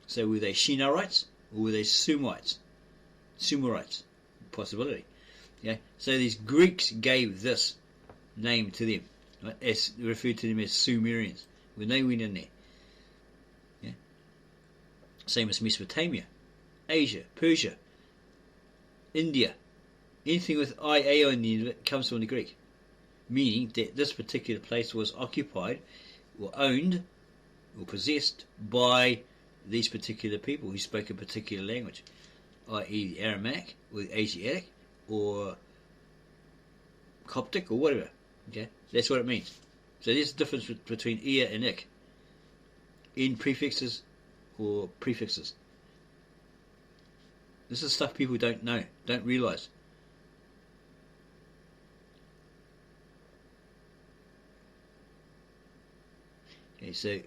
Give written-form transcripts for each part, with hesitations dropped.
So were they Shinarites or were they Sumerites? Possibility. Okay? So these Greeks gave this name to them, right? As referred to them as Sumerians. When they went in there. Yeah? Same as Mesopotamia, Asia, Persia, India. Anything with IA on the end of it comes from the Greek. Meaning that this particular place was occupied or owned or possessed by these particular people who spoke a particular language, i.e. the Aramaic or the Asiatic or Coptic or whatever. Okay, that's what it means. So there's the difference between ia and ik in prefixes or prefixes. This is stuff people don't know, don't realise. Okay, so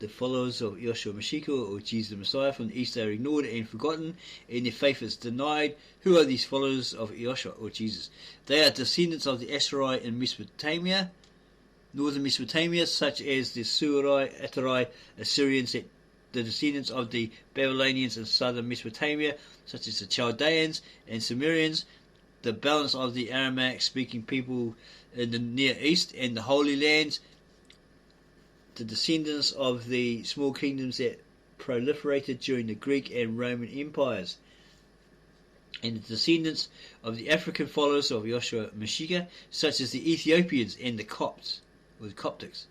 the followers of Yeshua Mashiach or Jesus the Messiah from the East are ignored and forgotten, and their faith is denied. Who are these followers of Yeshua or Jesus? They are descendants of the Asherai in Mesopotamia, northern Mesopotamia, such as the Surai, Atarai, Assyrians, the descendants of the Babylonians in southern Mesopotamia, such as the Chaldeans and Sumerians, the balance of the Aramaic speaking people in the Near East and the Holy Lands, the descendants of the small kingdoms that proliferated during the Greek and Roman empires, and the descendants of the African followers of Yeshua Mashiach, such as the Ethiopians and the Copts, or the Coptics.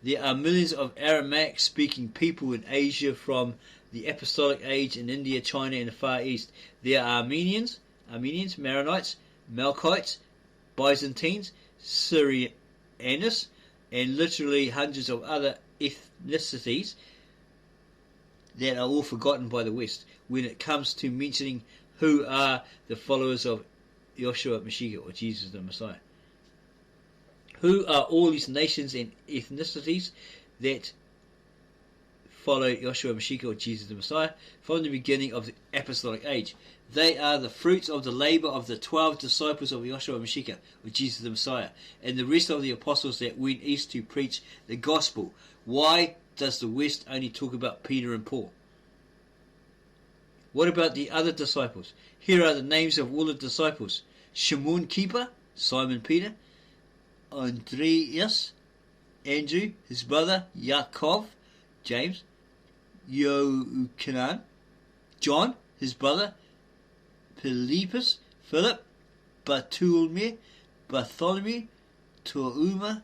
There are millions of Aramaic speaking people in Asia from the Apostolic Age in India, China and the Far East. There are Armenians, Maronites, Melkites, Byzantines, Syrians, and literally hundreds of other ethnicities that are all forgotten by the West when it comes to mentioning who are the followers of Yeshua Mashiach or Jesus the Messiah. Who are all these nations and ethnicities that follow Yeshua Mashiach or Jesus the Messiah from the beginning of the Apostolic Age? They are the fruits of the labour of the 12 disciples of Yeshua Mashiach or Jesus the Messiah and the rest of the apostles that went east to preach the gospel. Why does the West only talk about Peter and Paul? What about the other disciples? Here are the names of all the disciples: Shimon Keeper, Simon Peter, Andreas, Andrew, his brother, Yaakov, James, Yochanan, John, his brother, Philippus, Philip, Bartholomew, Touma,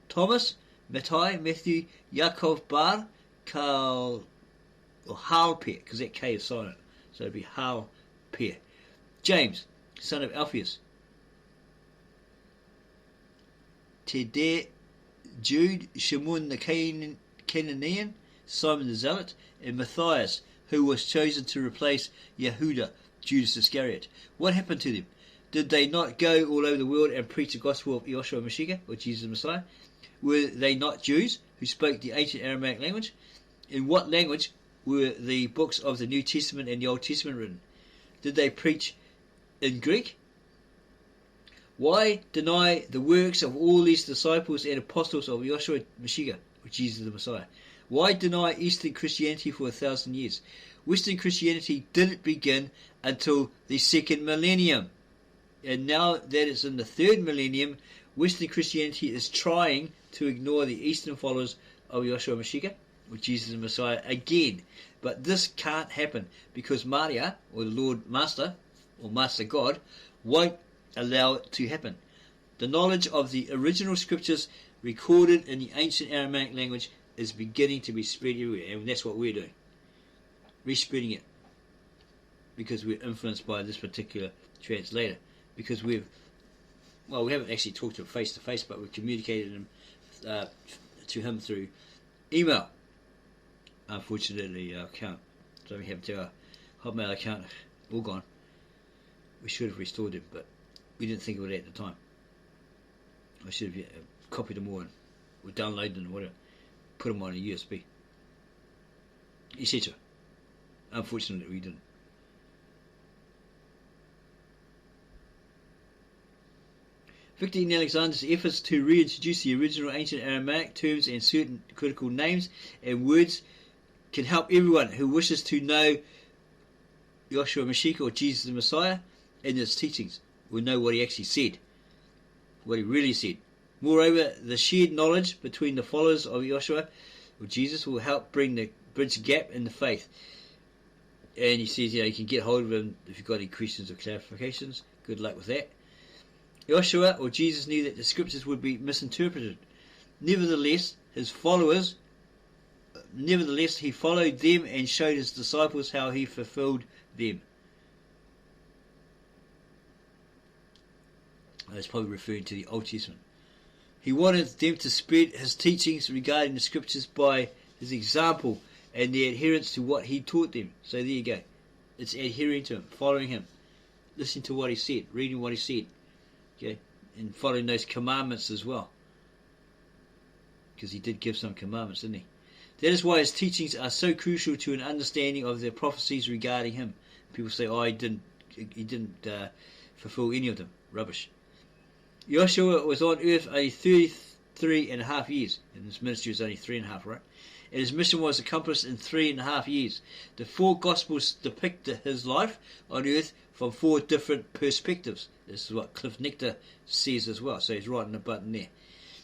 Thomas, Matthew, Yaakov Bar, Halper, because that K is silent, so it'd be Halper, James, son of Alphaeus, Tadde, Jude, Shimon the Canaanian, Simon the Zealot, and Matthias, who was chosen to replace Yehuda, Judas Iscariot. What happened to them? Did they not go all over the world and preach the gospel of Yeshua Mashiach, or Jesus the Messiah? Were they not Jews who spoke the ancient Aramaic language? In what language were the books of the New Testament and the Old Testament written? Did they preach in Greek? Why deny the works of all these disciples and apostles of Yeshua Mashiach, or Jesus the Messiah? Why deny Eastern Christianity for 1,000 years? Western Christianity didn't begin until the second millennium. And now that it's in the third millennium, Western Christianity is trying to ignore the Eastern followers of Yeshua Mashiach, or Jesus the Messiah, again. But this can't happen because Maria, or the Lord Master, or Master God, won't allow it to happen. The knowledge of the original scriptures recorded in the ancient Aramaic language is beginning to be spread everywhere, and that's what we're doing. We're spreading it because we're influenced by this particular translator, because we haven't actually talked to him face to face, but we've communicated to him through email. Unfortunately, our account, so we have our Hotmail account all gone. We should have restored it, but we didn't think of it at the time. I should have copied them all or downloaded them or whatever, put them on a USB, etc. Unfortunately, we didn't. Victor in Alexander's efforts to reintroduce the original ancient Aramaic terms and certain critical names and words can help everyone who wishes to know Yahshua Mashiach or Jesus the Messiah and his teachings will know what he actually said, what he really said. Moreover, the shared knowledge between the followers of Yahshua or Jesus will help bridge the gap in the faith. And he says, you can get hold of him if you've got any questions or clarifications. Good luck with that. Yahshua or Jesus knew that the scriptures would be misinterpreted. Nevertheless, he followed them and showed his disciples how he fulfilled them. That's probably referring to the Old Testament. He wanted them to spread his teachings regarding the scriptures by his example and their adherence to what he taught them. So there you go. It's adhering to him, following him, listening to what he said, reading what he said, okay, and following those commandments as well. Because he did give some commandments, didn't he? That is why his teachings are so crucial to an understanding of the prophecies regarding him. People say, he didn't fulfill any of them. Rubbish. Yahshua was on earth only 33.5 years, and his ministry was only 3.5, right? And his mission was accomplished in 3.5 years. The 4 Gospels depict his life on earth from 4 different perspectives. This is what Cliff Nectar says as well, so he's writing a button there.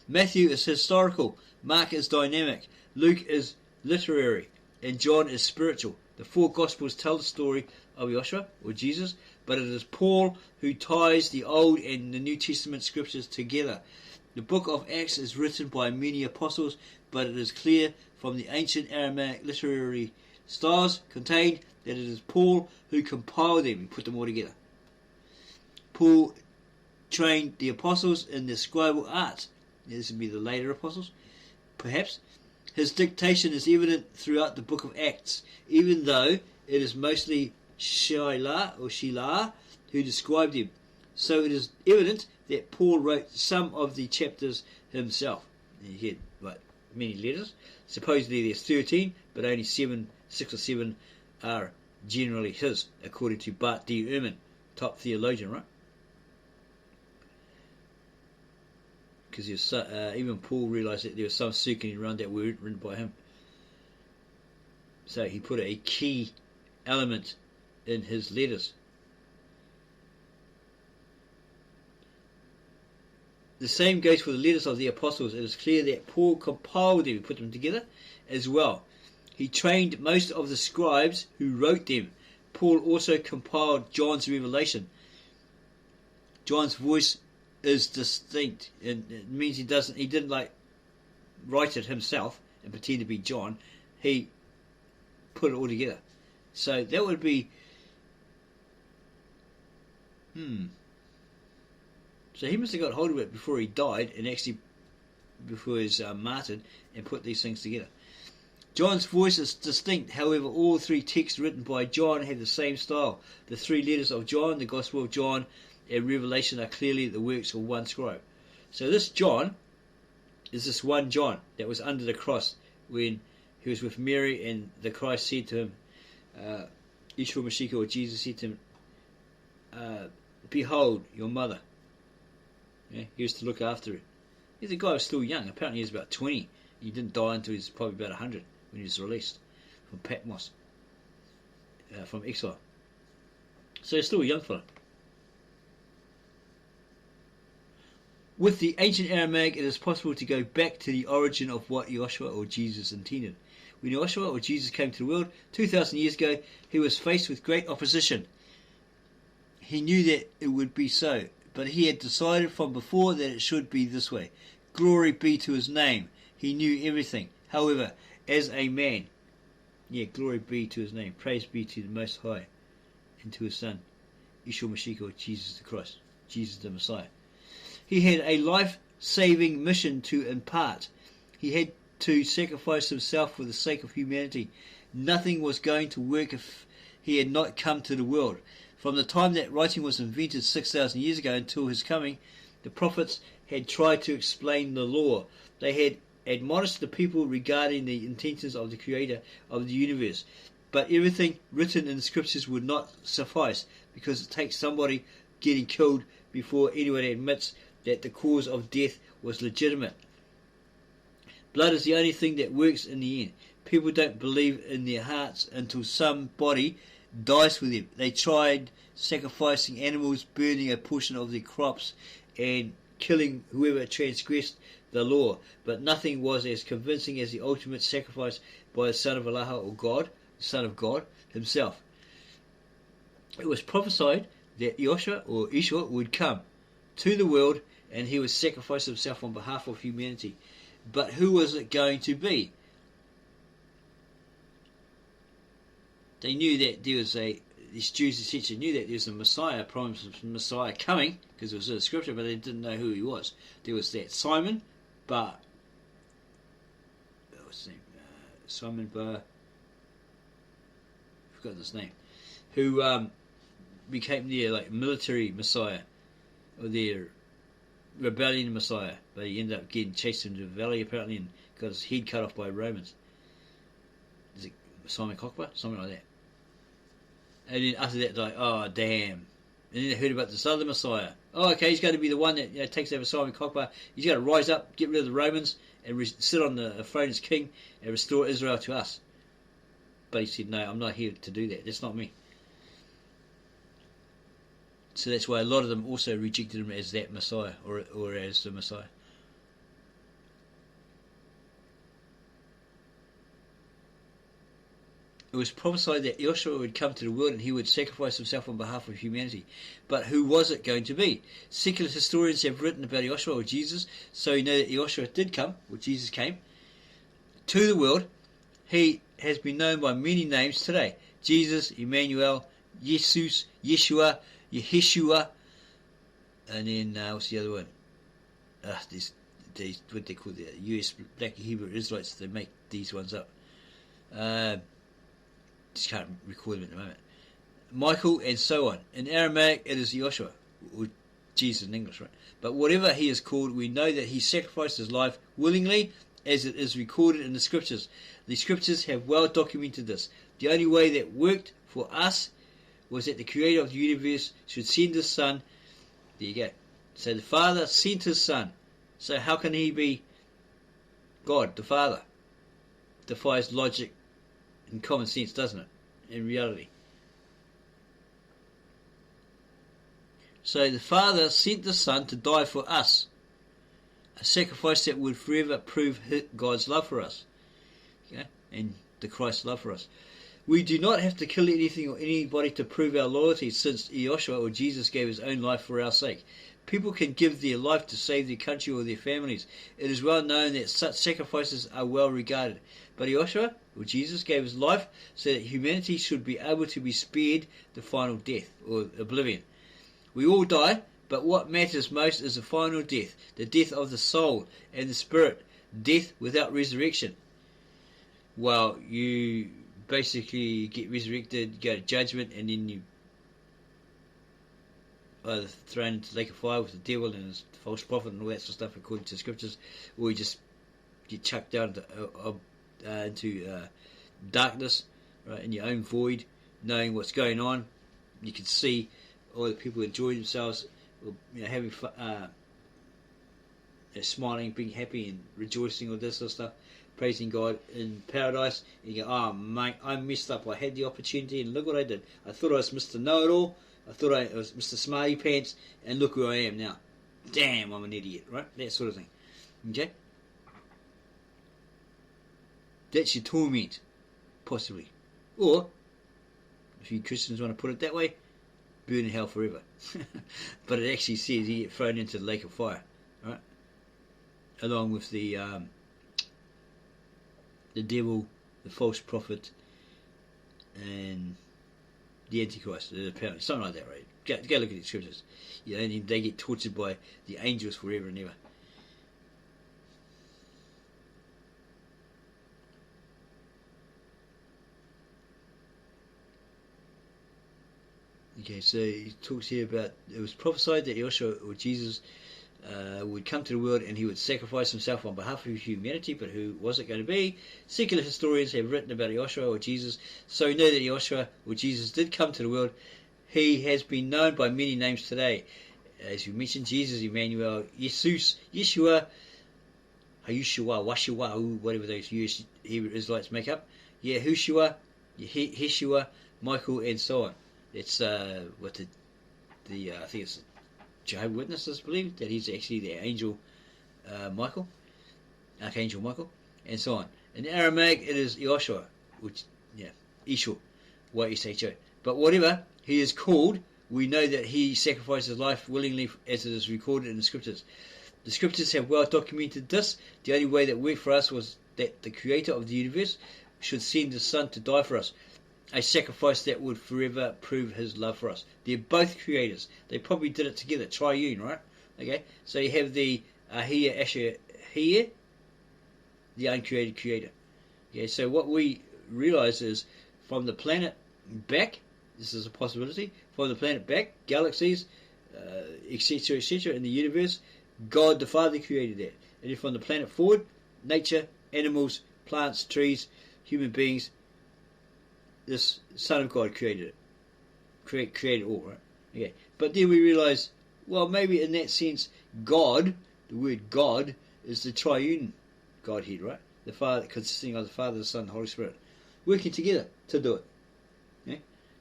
Matthew is historical, Mark is dynamic, Luke is literary, and John is spiritual. The 4 Gospels tell the story of Yahshua, or Jesus, but it is Paul who ties the Old and the New Testament scriptures together. The book of Acts is written by many apostles, but it is clear from the ancient Aramaic literary styles contained that it is Paul who compiled them and put them all together. Paul trained the apostles in the scribal art. This would be the later apostles, perhaps. His dictation is evident throughout the book of Acts, even though it is mostly Shelah who described him. So it is evident that Paul wrote some of the chapters himself. And he had many letters. Supposedly there's 13, but only 6 or 7 are generally his, according to Bart D. Ehrman, top theologian, right? Because even Paul realized that there was some circulating around that word written by him. So he put a key element in his letters. The same goes for the letters of the apostles. It is clear that Paul compiled them, put them together as well. He trained most of the scribes who wrote them. Paul also compiled John's revelation. John's voice is distinct, and it means he didn't write it himself and pretend to be John. He put it all together. So that would be So he must have got hold of it before he died, and actually before he was martyred, and put these things together. John's voice is distinct. However, all 3 texts written by John have the same style. The 3 letters of John, the Gospel of John, and Revelation are clearly the works of one scribe. So this John is this one John that was under the cross when he was with Mary, and the Christ said to him, Yeshua Mashiach, or Jesus said to him, behold your mother. Yeah, he was to look after her. The guy was still young. Apparently he was about 20. He didn't die until he was probably about 100 when he was released from Patmos, from exile. So he's still a young fella. With the ancient Aramaic, it is possible to go back to the origin of what Yahshua or Jesus intended. When Yahshua or Jesus came to the world 2,000 years ago, he was faced with great opposition. He knew that it would be so, but he had decided from before that it should be this way. Glory be to his name. He knew everything. However, as a man, glory be to his name. Praise be to the Most High and to his Son, Yeshua Mashiach, or Jesus the Christ, Jesus the Messiah. He had a life-saving mission to impart. He had to sacrifice himself for the sake of humanity. Nothing was going to work if he had not come to the world. From the time that writing was invented 6,000 years ago until his coming, the prophets had tried to explain the law. They had admonished the people regarding the intentions of the Creator of the universe. But everything written in the scriptures would not suffice, because it takes somebody getting killed before anyone admits that the cause of death was legitimate. Blood is the only thing that works in the end. People don't believe in their hearts until somebody dies for them. They tried sacrificing animals, burning a portion of their crops, and killing whoever transgressed the law, but nothing was as convincing as the ultimate sacrifice by the Son of Allah, or God, the Son of God himself. It was prophesied that Yeshua would come to the world and he would sacrifice himself on behalf of humanity. But who was it going to be? They knew that there was these Jews essentially knew that there was a Messiah, a promised Messiah coming, because it was in the scripture, but they didn't know who he was. There was that Simon Bar, what's his name? Simon Bar, I forgot his name, who became their military Messiah, or their rebellion Messiah, but he ended up getting chased into the valley apparently and got his head cut off by Romans. Is it Simon Cockburn? Something like that. And then after that, oh damn. And then they heard about this other Messiah. Oh, okay, he's going to be the one that takes over Simon Cockburn. He's going to rise up, get rid of the Romans, and sit on the throne as king and restore Israel to us. But he said, no, I'm not here to do that. That's not me. So that's why a lot of them also rejected him as that Messiah, or as the Messiah. It was prophesied that Yeshua would come to the world and he would sacrifice himself on behalf of humanity. But who was it going to be? Secular historians have written about Yeshua, or Jesus, so you know that Yeshua did come, or Jesus came, to the world. He has been known by many names today. Jesus, Emmanuel, Jesus, Yeshua, Yeshua, and then what's the other one? These what they call the US Black Hebrew Israelites. They make these ones up. Just can't record them at the moment. Michael, and so on. In Aramaic, it is Yeshua, or Jesus in English, right? But whatever he is called, we know that he sacrificed his life willingly, as it is recorded in the scriptures. The scriptures have well documented this. The only way that worked for us was that the creator of the universe should send his son. There you go. So the Father sent his son. So how can he be God, the Father? Defies logic and common sense, doesn't it? In reality. So the Father sent the Son to die for us. A sacrifice that would forever prove God's love for us. Okay? And the Christ's love for us. We do not have to kill anything or anybody to prove our loyalty, since Yeshua, or Jesus, gave his own life for our sake. People can give their life to save their country or their families. It is well known that such sacrifices are well regarded. But Yeshua, or Jesus, gave his life so that humanity should be able to be spared the final death, or oblivion. We all die, but what matters most is the final death, the death of the soul and the spirit, death without resurrection. Well, you basically get resurrected, go to judgment, and then you either thrown into the lake of fire with the devil and his false prophet and all that sort of stuff according to the scriptures, or you just get chucked down into darkness, right, in your own void, knowing what's going on. You can see all the people enjoying themselves, or, having fun, smiling, being happy and rejoicing, all this sort of stuff, praising God in paradise. And you go, oh mate, I messed up. I had the opportunity and look what I did. I thought I was Mr. Know-It-All. I thought I was Mr. Smarty Pants, and look who I am now. Damn, I'm an idiot, right? That sort of thing. Okay? That's your torment, possibly. Or, if you Christians want to put it that way, burn in hell forever. But it actually says you get thrown into the lake of fire, right? Along with the devil, the false prophet, and the Antichrist, apparently, something like that, right? Go look at the scriptures. And they get tortured by the angels forever and ever. Okay, so he talks here about, it was prophesied that Yeshua, or Jesus, would come to the world and he would sacrifice himself on behalf of humanity, but who was it going to be? Secular historians have written about Yeshua, or Jesus, so we know that Yeshua, or Jesus, did come to the world. He has been known by many names today. as we mentioned, Jesus, Emmanuel, Jesus, Yeshua, Hayushua, Washua, whatever those Hebrew Israelites make up. Yahushua, Yeshua, Michael, and so on. It's what the I think it's Jehovah's Witnesses believe that he's actually the angel Michael, Archangel Michael, and so on. In Aramaic, it is Yoshua, which Isho, Y-S-H-O. But whatever he is called, we know that he sacrificed his life willingly, as it is recorded in the Scriptures. The Scriptures have well documented this. The only way that worked for us was that the Creator of the universe should send His Son to die for us, a sacrifice that would forever prove His love for us. They're both creators. They probably did it together, triune, right? Okay, so you have the Ahia Asher here, the uncreated Creator. Okay, so what we realize is from the planet back, this is a possibility, from the planet back, galaxies, etc., etc., in the universe, God the Father created that. And then from the planet forward, nature, animals, plants, trees, human beings, this Son of God created it. Created all, right? Okay. But then we realize, well, maybe in that sense, God, the word God, is the triune Godhead, right? The Father, consisting of the Father, the Son, and the Holy Spirit, working together to do it. Yeah?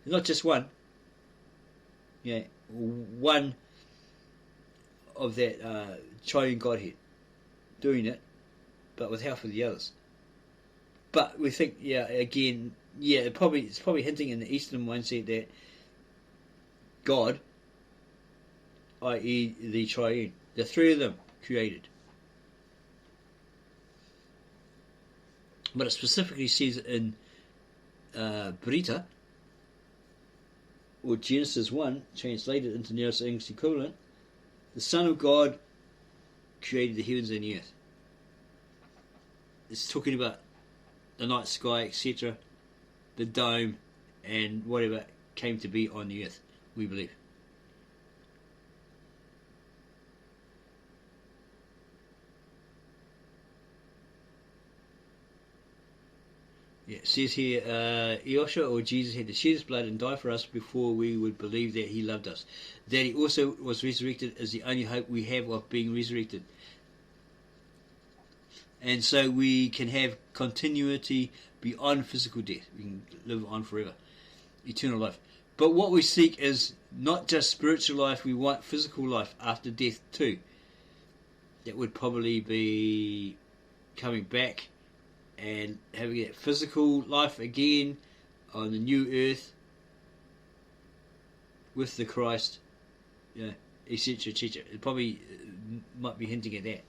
Not just one. Yeah, one of that triune Godhead doing it, but with help of the others. But we think, again, it's probably hinting in the Eastern mindset that God, i.e. the triune, the three of them created. But it specifically says in Brita, or Genesis 1, translated into nearest English equivalent, the Son of God created the heavens and the earth. It's talking about the night sky, etc., the dome, and whatever came to be on the earth, we believe. Yeah, it says here, Eosha, or Jesus, had to shed his blood and die for us before we would believe that he loved us. That he also was resurrected is the only hope we have of being resurrected. And so we can have continuity beyond physical death. We can live on forever. Eternal life. But what we seek is not just spiritual life, we want physical life after death too. That would probably be coming back and having that physical life again on the new earth with the Christ, etc., etc. It probably might be hinting at that.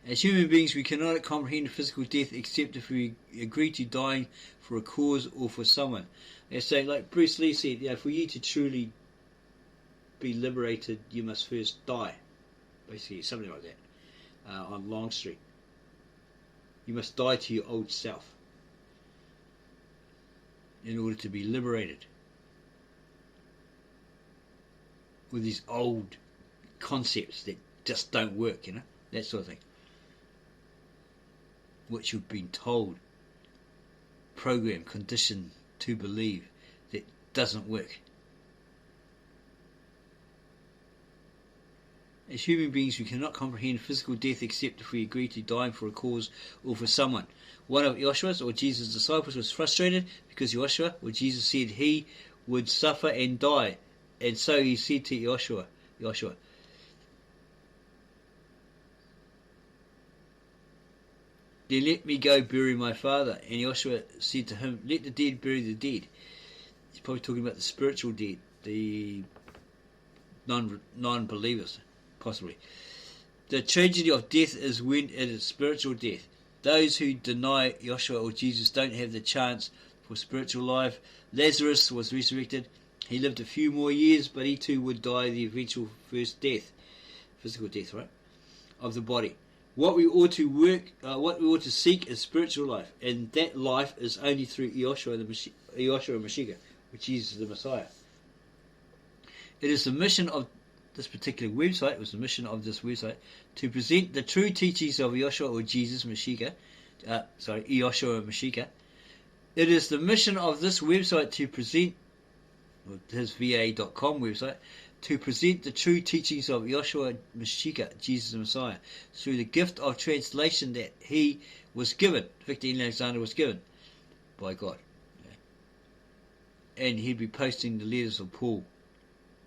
As human beings, we cannot comprehend physical death except if we agree to dying for a cause or for someone. And so, like Bruce Lee said, for you to truly be liberated, you must first die. Basically, something like that. On Long Street, you must die to your old self in order to be liberated with these old concepts that just don't work, that sort of thing, which you've been told, programmed, conditioned to believe that doesn't work. As human beings, we cannot comprehend physical death except if we agree to dying for a cause or for someone. One of Joshua's or Jesus' disciples was frustrated because Joshua or Jesus said he would suffer and die. And so he said to Joshua, then let me go bury my father. And Joshua said to him, let the dead bury the dead. He's probably talking about the spiritual dead, the non-believers. Possibly. The tragedy of death is when it is spiritual death. Those who deny Joshua or Jesus don't have the chance for spiritual life. Lazarus was resurrected. He lived a few more years, but he too would die the eventual first death, physical death, right, of the body. What we ought to seek is spiritual life, and that life is only through Joshua and Mashiach, which is the Messiah. It is the mission of this particular website, to present the true teachings of Joshua or Jesus Mashiach. Joshua Mashiach. It is the mission of this website to present his va.com website, to present the true teachings of Yeshua Mashiach, Jesus the Messiah, through the gift of translation that he was given, Victor Alexander was given by God. And he'd be posting the letters of Paul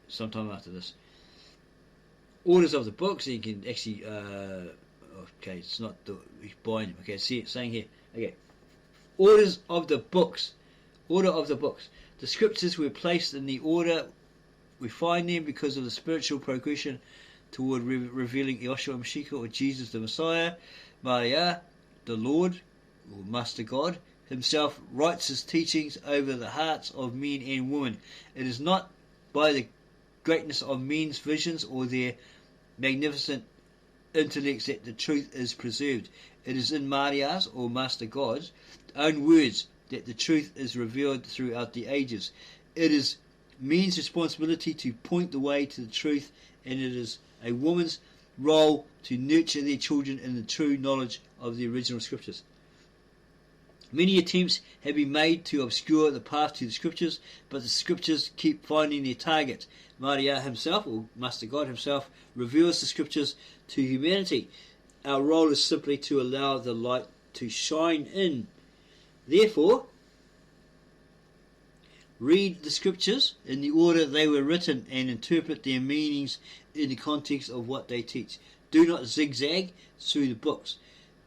sometime after this. Orders of the books, and you can actually, okay, it's not the, he's buying them, okay, see it saying here, okay, orders of the books, order of the books. The scriptures were placed in the order we find them because of the spiritual progression toward revealing Yeshua Mashiach, or Jesus the Messiah. Maria, the Lord, or Master God, himself writes his teachings over the hearts of men and women. It is not by the greatness of men's visions or their magnificent intellects that the truth is preserved. It is in Maria's, or Master God's, own words that the truth is revealed throughout the ages. It is men's responsibility to point the way to the truth, and it is a woman's role to nurture their children in the true knowledge of the original scriptures. Many attempts have been made to obscure the path to the scriptures, but the scriptures keep finding their target. Maria himself, or Master God himself, reveals the scriptures to humanity. Our role is simply to allow the light to shine in. Therefore, read the scriptures in the order they were written and interpret their meanings in the context of what they teach. Do not zigzag through the books,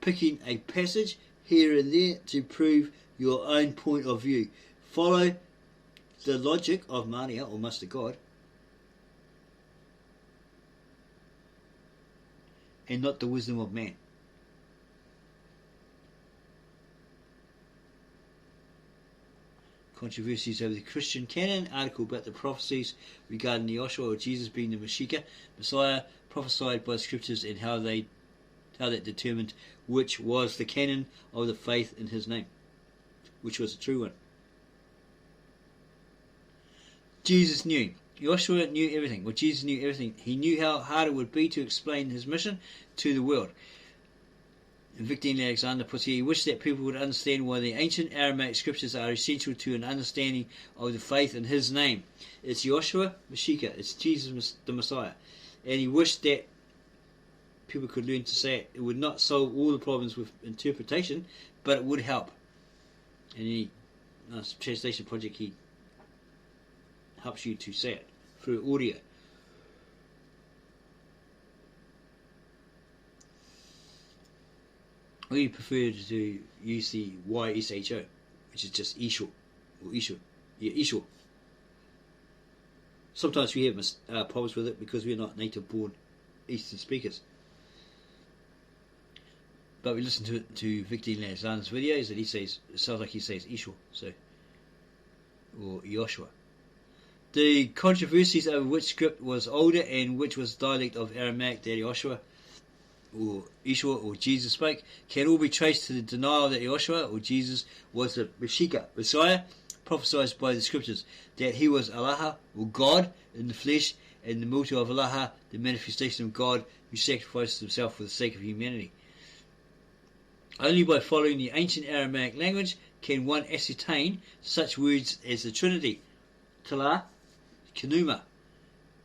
picking a passage here and there to prove your own point of view. Follow the logic of Maria, or Master God, and not the wisdom of man. Controversies over the Christian canon, article about the prophecies regarding the Yeshua, or Jesus being the Mashiach, Messiah, prophesied by scriptures, and how that determined which was the canon of the faith in his name, which was the true one. Jesus knew. Yeshua knew everything. Well, Jesus knew everything. He knew how hard it would be to explain his mission to the world. And Victor Alexander puts here, he wished that people would understand why the ancient Aramaic scriptures are essential to an understanding of the faith in his name. It's Yeshua Mashiach. It's Jesus the Messiah. And he wished that people could learn to say it. It would not solve all the problems with interpretation, but it would help. And he, translation project, he helps you to say it through audio. We prefer to use the YSHO, which is just Isho, or Isho. Yeah, Isho. Sometimes we have problems with it because we're not native-born Eastern speakers. But we listen to Victor Alexander's videos, and he says, it sounds like he says Isho, so, or Joshua. The controversies over which script was older and which was dialect of Aramaic that Joshua or Yeshua or Jesus spoke can all be traced to the denial that Yeshua or Jesus was the Mashiach, Messiah, prophesied by the scriptures, that he was Allah, or God in the flesh, and the multi of Allah, the manifestation of God who sacrificed himself for the sake of humanity. Only by following the ancient Aramaic language can one ascertain such words as the Trinity, Tala, Kenuma,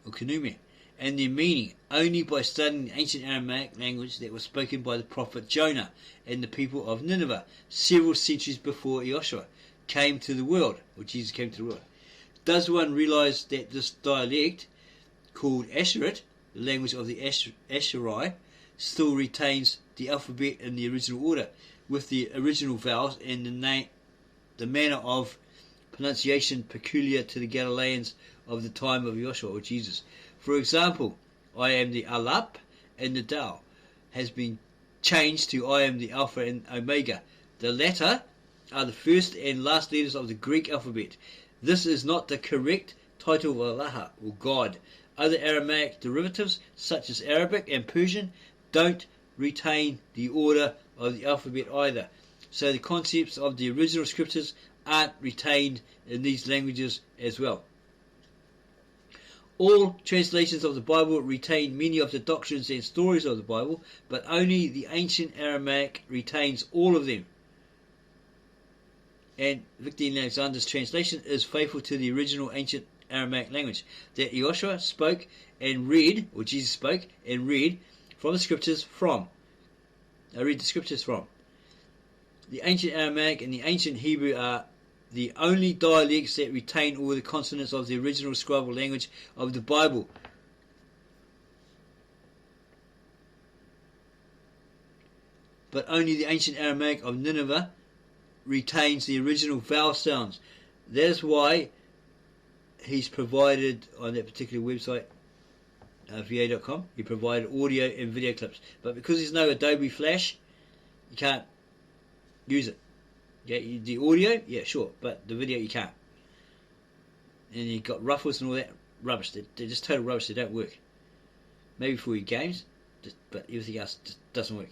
or Kenume, and their meaning. Only by studying the ancient Aramaic language that was spoken by the prophet Jonah and the people of Nineveh several centuries before Yeshua came to the world, or Jesus came to the world. Does one realize that this dialect, called Asherit, the language of the Asherai, still retains the alphabet in the original order, with the original vowels and the manner of pronunciation peculiar to the Galileans of the time of Yeshua or Jesus? For example, I am the Alap and the Dal has been changed to I am the Alpha and Omega. The latter are the first and last letters of the Greek alphabet. This is not the correct title of Allah, or God. Other Aramaic derivatives, such as Arabic and Persian, don't retain the order of the alphabet either. So the concepts of the original scriptures aren't retained in these languages as well. All translations of the Bible retain many of the doctrines and stories of the Bible, but only the ancient Aramaic retains all of them. And Victor Alexander's translation is faithful to the original ancient Aramaic language that Joshua spoke and read, or Jesus spoke and read from the scriptures from. I read the scriptures from. The ancient Aramaic and the ancient Hebrew are the only dialects that retain all the consonants of the original scribal language of the Bible. But only the ancient Aramaic of Nineveh retains the original vowel sounds. That's why he's provided on that particular website, va.com, he provided audio and video clips. But because there's no Adobe Flash, you can't use it. Yeah, the audio, yeah, sure, but the video you can't. And you've got ruffles and all that rubbish. They're just total rubbish. They don't work. Maybe for your games, but everything else just doesn't work.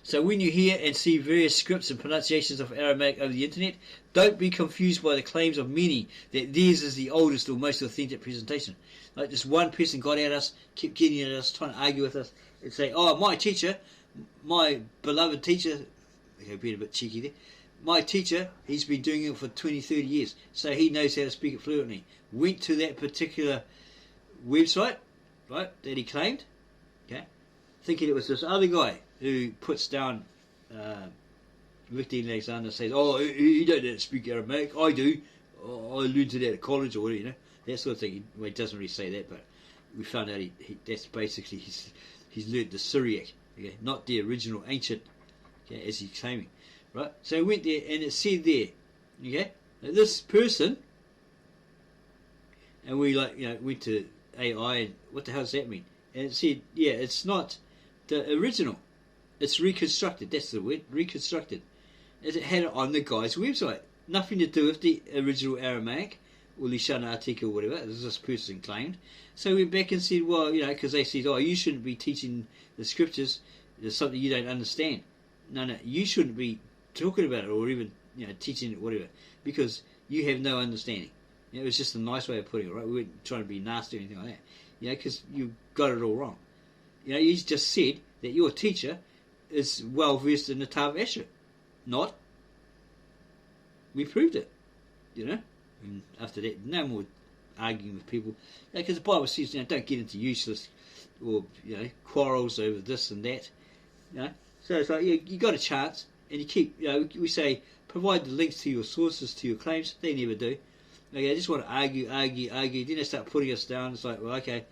So when you hear and see various scripts and pronunciations of Aramaic over the internet, don't be confused by the claims of many that theirs is the oldest or most authentic presentation. Like this one person got at us, kept getting at us, trying to argue with us, and say, "Oh, my teacher, my beloved teacher," okay, being a bit cheeky there, "my teacher, he's been doing it for 20, 30 years, so he knows how to speak it fluently." Went to that particular website, right, that he claimed, okay, thinking it was this other guy who puts down Victor Alexander, says, "Oh, you don't know how to speak Aramaic. I do. Oh, I learned it at college," or whatever, you know, that sort of thing. Well, he doesn't really say that, but we found out that's basically he's learned the Syriac, okay, not the original ancient, okay, as he's claiming, right? So he went there and it said there, okay, now this person, and we went to AI and what the hell does that mean? And it said, yeah, it's not the original. It's reconstructed. That's the word, reconstructed. As it had it on the guy's website. Nothing to do with the original Aramaic, or Lishana article, or whatever, as this person claimed. So we went back and said, well, you know, because they said, "Oh, you shouldn't be teaching the scriptures. There's something you don't understand." No, you shouldn't be talking about it, or even, you know, teaching it, whatever, because you have no understanding. You know, it was just a nice way of putting it, right? We weren't trying to be nasty or anything like that. You know, because you got it all wrong. You know, you just said that your teacher is well versed in the Tav Asher. Not. We proved it. You know? And after that, no more arguing with people. Because the Bible says, you know, don't get into useless or, you know, quarrels over this and that. You know? So it's like, you got a chance, and you keep, you know, we say, provide the links to your sources, to your claims. They never do. Okay, they just want to argue. Then they start putting us down. It's like, well, okay,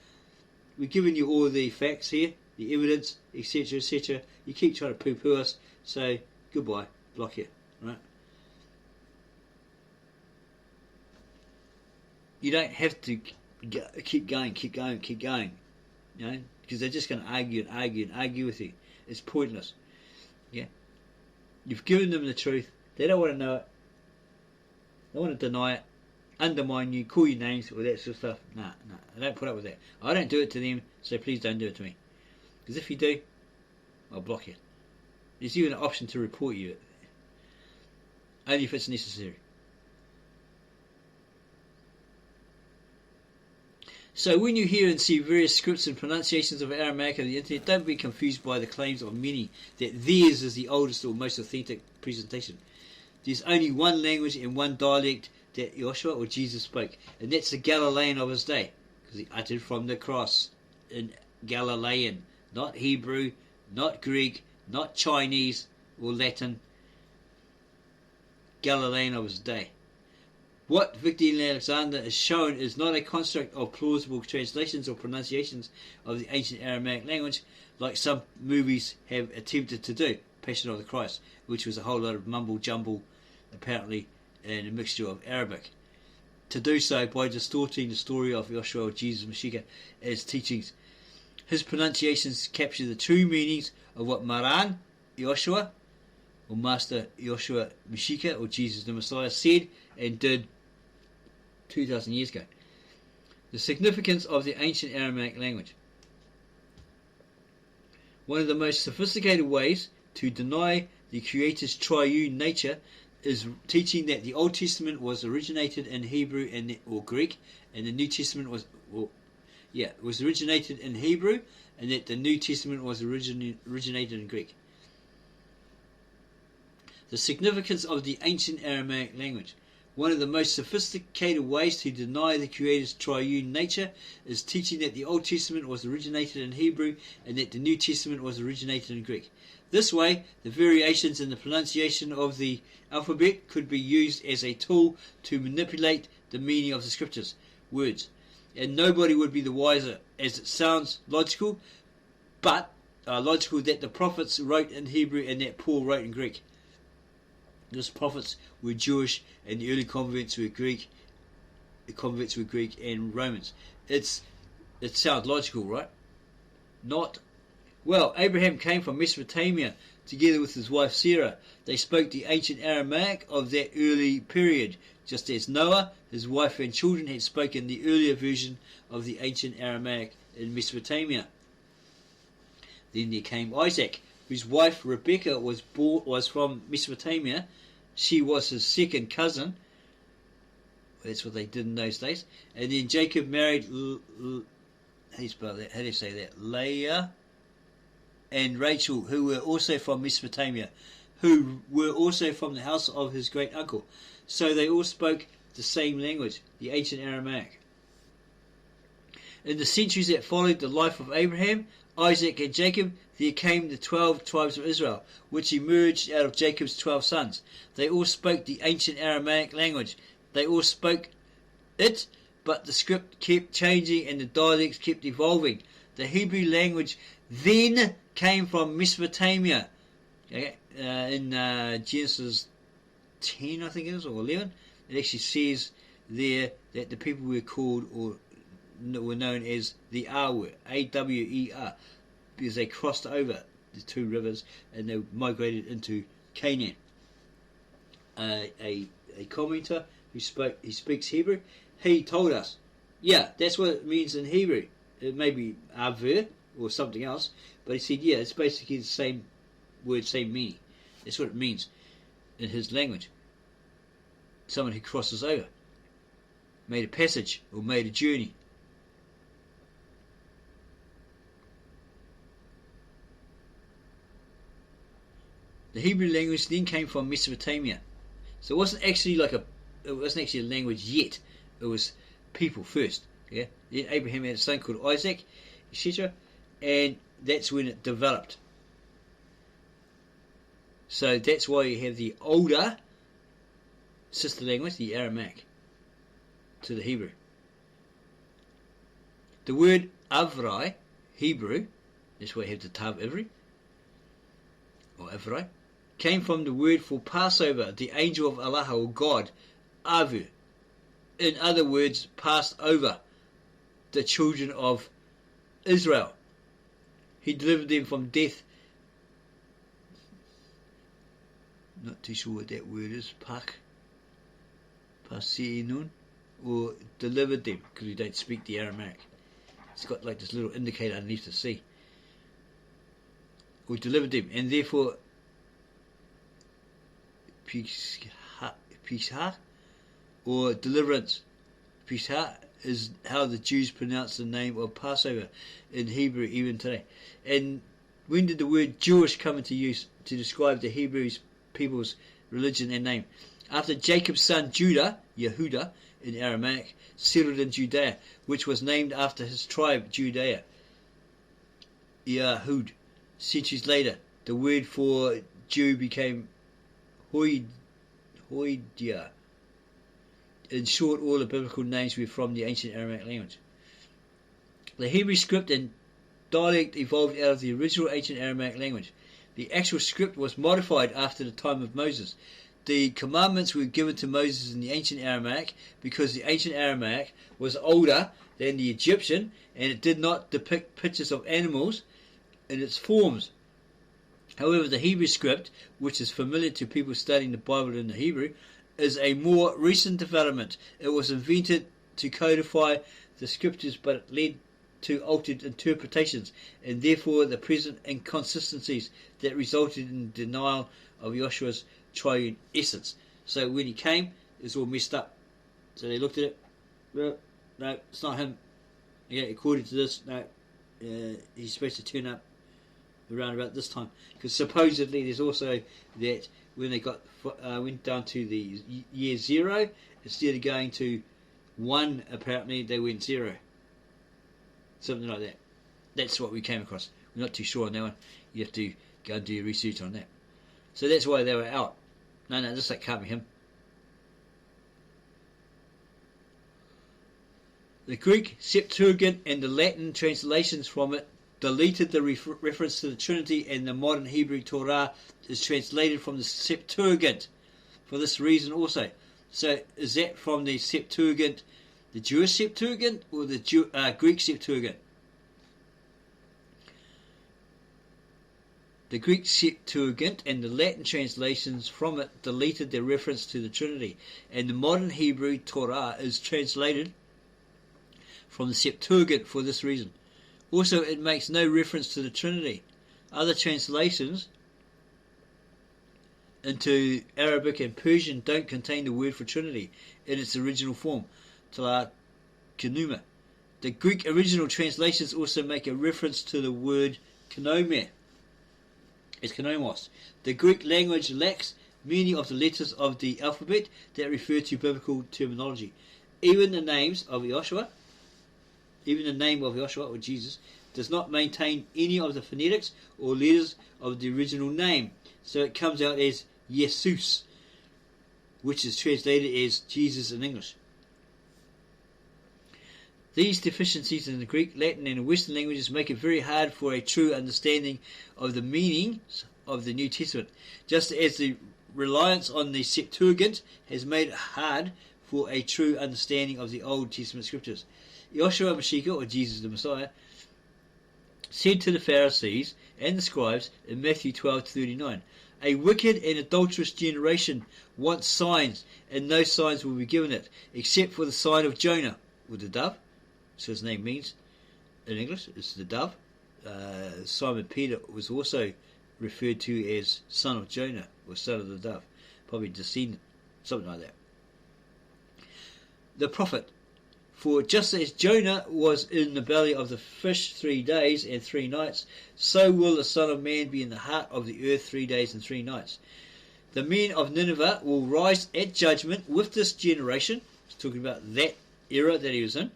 we're giving you all the facts here, the evidence, etc., etc. You keep trying to poo-poo us, so goodbye, block you, right? You don't have to keep going, you know, because they're just going to argue with you. It's pointless. Yeah, you've given them the truth. They don't want to know it. They want to deny it, undermine you, call you names, all that sort of stuff. Nah, I don't put up with that. I don't do it to them, so please don't do it to me. Because if you do, I'll block you. There's even an option to report you, only if it's necessary. So when you hear and see various scripts and pronunciations of Aramaic on the internet, don't be confused by the claims of many that theirs is the oldest or most authentic presentation. There's only one language and one dialect that Joshua or Jesus spoke, and that's the Galilean of his day, because he uttered from the cross in Galilean, not Hebrew, not Greek, not Chinese or Latin. Galilean of his day. What Victor Alexander has shown is not a construct of plausible translations or pronunciations of the ancient Aramaic language, like some movies have attempted to do. Passion of the Christ, which was a whole lot of mumble jumble, apparently, and a mixture of Arabic. To do so by distorting the story of Joshua or Jesus Mashiach as teachings. His pronunciations capture the true meanings of what Maran Joshua, or Master Joshua Mashiach, or Jesus the Messiah, said and did 2,000 years ago. The significance of the ancient Aramaic language. One of the most sophisticated ways to deny the Creator's triune nature is teaching that the Old Testament was originated in Hebrew or Greek, and the New Testament was originated in Hebrew, and that the New Testament was originated in Greek. The significance of the ancient Aramaic language. One of the most sophisticated ways to deny the Creator's triune nature is teaching that the Old Testament was originated in Hebrew and that the New Testament was originated in Greek. This way, the variations in the pronunciation of the alphabet could be used as a tool to manipulate the meaning of the Scriptures' words, and nobody would be the wiser, as it sounds logical, but logical that the prophets wrote in Hebrew and that Paul wrote in Greek. Those prophets were Jewish and the early converts were Greek. The converts were Greek and Romans. It sounds logical, right? Not. Well, Abraham came from Mesopotamia together with his wife Sarah. They spoke the ancient Aramaic of that early period, just as Noah, his wife and children had spoken the earlier version of the ancient Aramaic in Mesopotamia. Then there came Isaac, whose wife Rebekah was from Mesopotamia. She was his second cousin. That's what they did in those days. And then Jacob married, how do you spell that? How do you say that? Leah and Rachel, who were also from Mesopotamia, who were also from the house of his great uncle. So they all spoke the same language, the ancient Aramaic. In the centuries that followed the life of Abraham, Isaac and Jacob, there came the 12 tribes of Israel, which emerged out of Jacob's 12 sons. They all spoke the ancient Aramaic language. They all spoke it, but the script kept changing and the dialects kept evolving. The Hebrew language then came from Mesopotamia. Okay? In Genesis 10, I think it is, or 11, it actually says there that the people were called, or were known as the Awer, A-W-E-R, because they crossed over the two rivers and they migrated into Canaan. A commentator who speaks Hebrew, he told us, yeah, that's what it means in Hebrew. It may be Aver or something else, but he said, yeah, it's basically the same word, same meaning. That's what it means in his language. Someone who crosses over, made a passage or made a journey. The Hebrew language then came from Mesopotamia, so it wasn't actually a language yet. It was people first. Yeah, then Abraham had a son called Isaac, etc., and that's when it developed. So that's why you have the older sister language, the Aramaic, to the Hebrew. The word Avrai, Hebrew, that's why you have the Tav Ivri, or Avrai, came from the word for Passover, the angel of Allah, or God, Avu. In other words, passed over the children of Israel. He delivered them from death. Not too sure what that word is. Pasinun, or delivered them, because we don't speak the Aramaic. It's got like this little indicator underneath the C. Or delivered them, and therefore Pisha, or deliverance. Pisha is how the Jews pronounce the name of Passover in Hebrew even today. And when did the word Jewish come into use to describe the Hebrew people's religion and name? After Jacob's son Judah, Yehuda in Aramaic, settled in Judea, which was named after his tribe Judea, Yahud. Centuries later, the word for Jew became Hoidia. In short, all the biblical names were from the ancient Aramaic language. The Hebrew script and dialect evolved out of the original ancient Aramaic language. The actual script was modified after the time of Moses. The commandments were given to Moses in the ancient Aramaic because the ancient Aramaic was older than the Egyptian, and it did not depict pictures of animals in its forms. However, the Hebrew script, which is familiar to people studying the Bible in the Hebrew, is a more recent development. It was invented to codify the scriptures, but it led to altered interpretations, and therefore the present inconsistencies that resulted in denial of Yahshua's triune essence. So when he came, it's all messed up. So they looked at it. Well, no, it's not him. Yeah, according to this, no, he's supposed to turn up around about this time, because supposedly there's also that when they went down to the year 0, instead of going to 1, apparently they went 0, something like that. That's what we came across. We're not too sure on that one. You have to go and do your research on that. So that's why they were out. No, this can't be him. The Greek Septuagint and the Latin translations from it deleted the reference to the Trinity, and the modern Hebrew Torah is translated from the Septuagint for this reason also. So is that from the Septuagint, the Jewish Septuagint, or the Greek Septuagint? The Greek Septuagint and the Latin translations from it deleted the reference to the Trinity, and the modern Hebrew Torah is translated from the Septuagint for this reason. Also, it makes no reference to the Trinity. Other translations into Arabic and Persian don't contain the word for Trinity in its original form, Tala Kenuma. The Greek original translations also make a reference to the word Kenomia. It's Kenomos. The Greek language lacks many of the letters of the alphabet that refer to biblical terminology. Even the name of Yeshua or Jesus does not maintain any of the phonetics or letters of the original name, so it comes out as Jesus, which is translated as Jesus in English. These deficiencies in the Greek, Latin and Western languages make it very hard for a true understanding of the meanings of the New Testament, just as the reliance on the Septuagint has made it hard for a true understanding of the Old Testament scriptures. Yeshua Mashiach, or Jesus the Messiah, said to the Pharisees and the scribes in Matthew 12:39, "A wicked and adulterous generation wants signs, and no signs will be given it, except for the sign of Jonah," or the dove. So his name means, in English, it's the dove. Simon Peter was also referred to as son of Jonah, or son of the dove, probably descendant, something like that. The prophet. For just as Jonah was in the belly of the fish 3 days and 3 nights, so will the Son of Man be in the heart of the earth 3 days and 3 nights. The men of Nineveh will rise at judgment with this generation. He's talking about that era that he was in,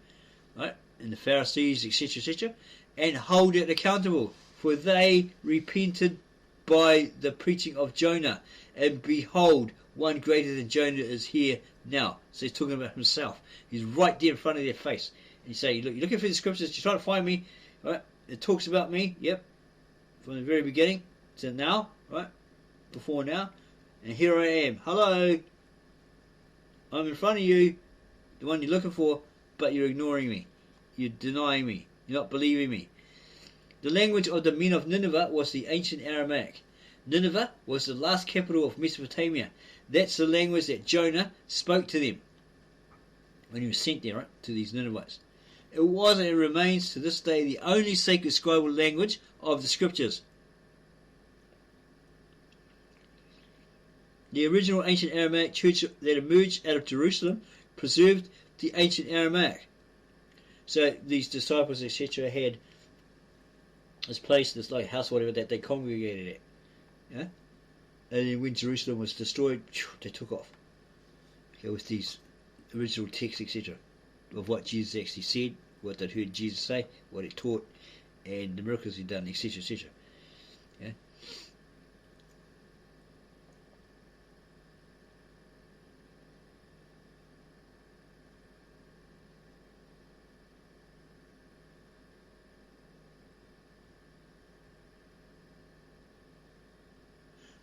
right? And the Pharisees, etc., and hold it accountable, for they repented by the preaching of Jonah, and behold, one greater than Jonah is here now. So he's talking about himself. He's right there in front of their face. And you say, look, you're looking for the scriptures, you're trying to find me, right? It talks about me, yep, from the very beginning to now, right? Before now. And here I am. Hello. I'm in front of you, the one you're looking for, but you're ignoring me. You're denying me. You're not believing me. The language of the men of Nineveh was the ancient Aramaic. Nineveh was the last capital of Mesopotamia. That's the language that Jonah spoke to them when he was sent there, right, to these Ninevites. It was and it remains to this day the only sacred scribal language of the scriptures. The original ancient Aramaic church that emerged out of Jerusalem preserved the ancient Aramaic. So these disciples, etc., had this place, this like house, whatever, that they congregated at. Yeah? And then when Jerusalem was destroyed, they took off. Okay, with these original texts, etc., of what Jesus actually said, what they'd heard Jesus say, what he taught, and the miracles he'd done, etc., etc. Yeah?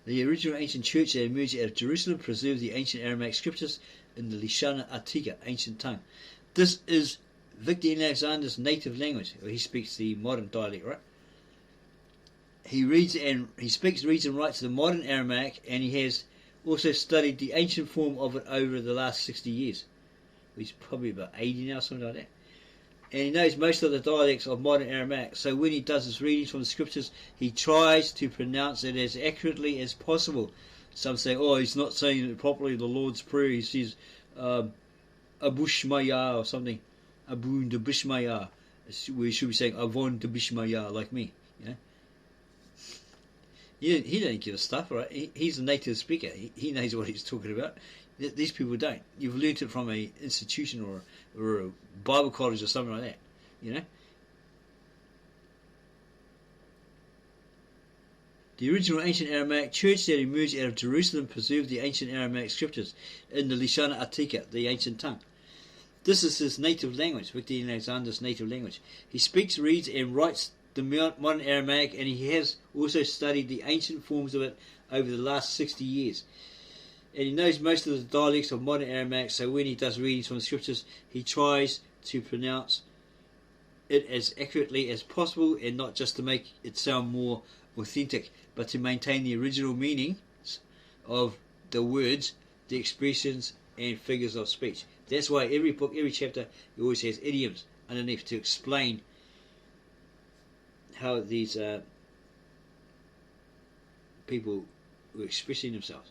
The original ancient church that emerged out of Jerusalem preserved the ancient Aramaic scriptures in the Lishana Atika, ancient tongue. This is Victor Alexander's native language. Well, he speaks the modern dialect, right? He speaks, reads and writes the modern Aramaic, and he has also studied the ancient form of it over the last 60 years. He's probably about 80 now, something like that. And he knows most of the dialects of modern Aramaic, so when he does his readings from the scriptures, he tries to pronounce it as accurately as possible. Some say, oh, he's not saying it properly, the Lord's Prayer. He says, Abushmaya or something, Abun de Bishmaya. We should be saying Avon de Bishmaya, like me. You know? He don't give a stuff, right? He's a native speaker. He knows what he's talking about. These people don't. You've learnt it from a institution or a Bible college or something like that, you know. The original ancient Aramaic church that emerged out of Jerusalem preserved the ancient Aramaic scriptures in the Lishana Atika, the ancient tongue. This is his native language, Victor Alexander's native language. He speaks, reads, and writes the modern Aramaic, and he has also studied the ancient forms of it over the last 60 years. And he knows most of the dialects of modern Aramaic, so when he does readings from the scriptures, he tries to pronounce it as accurately as possible, and not just to make it sound more authentic, but to maintain the original meanings of the words, the expressions, and figures of speech. That's why every book, every chapter, he always has idioms underneath to explain how these people were expressing themselves.